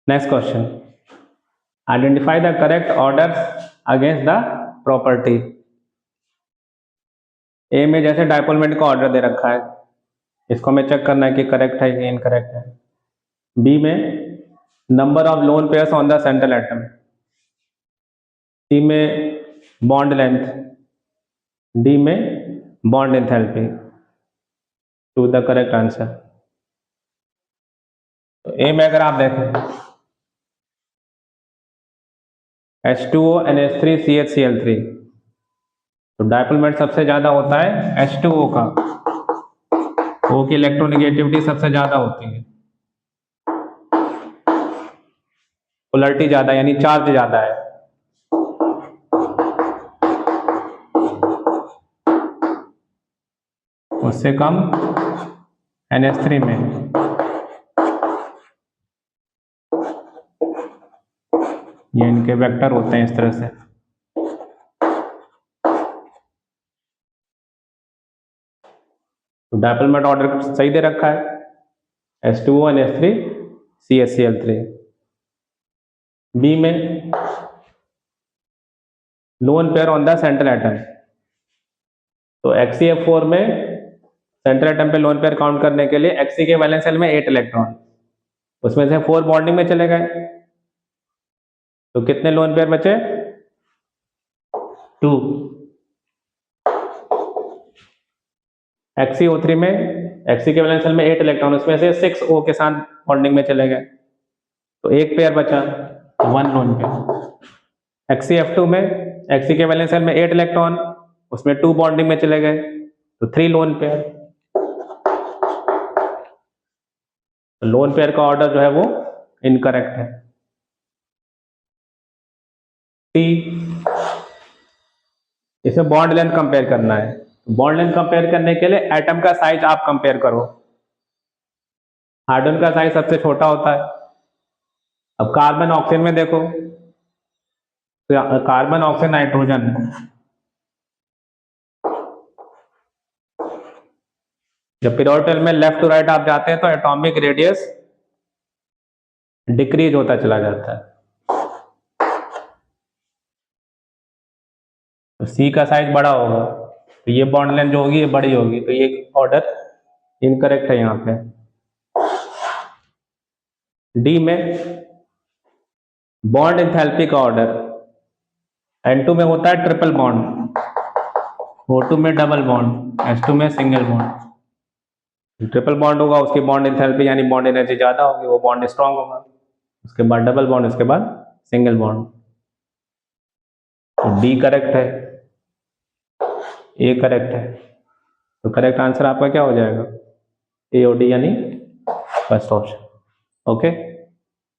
Next question, identify the correct order against the property. A में जैसे डायपोलमेंट का order दे रखा है, इसको हमें चेक करना है कि करेक्ट है कि इनकरेक्ट है। बी में number of lone pairs on the central atom. C में बॉन्ड लेंथ। डी में bond enthalpy. To the correct answer. तो ए में अगर आप देखें H2O NH3 CH Cl3, तो डायपोलमेंट सबसे ज्यादा होता है H2O का, O की इलेक्ट्रोनेगेटिविटी सबसे ज्यादा होती है, पोलरिटी ज्यादा यानी चार्ज ज्यादा है। उससे कम NH3 में। ये इनके वेक्टर होते हैं इस तरह से। तो डायपोलमेंट ऑर्डर सही दे रखा है H2O NH3 CH Cl3। B में lone pair on the central atom, तो HCF4 में सेंट्रल एटम पे लोन पेयर काउंट करने के लिए Xc के वैलेंस शेल में 8 इलेक्ट्रॉन, उसमें से 4 बॉन्डिंग में चले गए, तो कितने लोन पेयर बचे? 2। HCO3 में Xc के वैलेंस शेल में 8 इलेक्ट्रॉन, उसमें से 6 O के साथ बॉन्डिंग में चले गए, तो एक पेयर बचा, 1 लोन पेयर। HCF2 में Xc के वैलेंस शेल में 8 इलेक्ट्रॉन, उसमें 2 बॉन्डिंग में चले गए, तो 3 लोन पेयर। लोन पेयर का ऑर्डर जो है वो इनकरेक्ट है। सी, इसे बॉन्ड लेंथ कंपेयर करना है। बॉन्ड लेंथ कंपेयर करने के लिए एटम का साइज आप कंपेयर करो। हाइड्रोजन का साइज सबसे छोटा होता है। अब कार्बन ऑक्सीजन में देखो, तो कार्बन ऑक्सीजन नाइट्रोजन, जब पीरियोडिक टेबल में लेफ्ट टू राइट आप जाते हैं तो एटॉमिक रेडियस डिक्रीज होता चला जाता है। तो सी का साइज बड़ा होगा, तो ये बॉन्ड लेंथ जो होगी ये बड़ी होगी, तो ये ऑर्डर इनकरेक्ट है यहाँ पे। डी में बॉन्ड एंथैल्पी का ऑर्डर, N2 में होता है ट्रिपल बॉन्ड, O2 में डबल बॉन्ड, H2 में सिंगल बॉन्ड। ट्रिपल बॉन्ड होगा उसकी बॉन्ड एंथैल्पी यानी बॉन्ड एनर्जी ज्यादा होगी, वो बॉन्ड स्ट्रांग होगा, उसके बाद डबल बॉन्ड, उसके बाद सिंगल बॉन्ड। तो डी करेक्ट है, ए करेक्ट है, तो करेक्ट आंसर आपका क्या हो जाएगा? ए और डी यानी फर्स्ट ऑप्शन। ओके।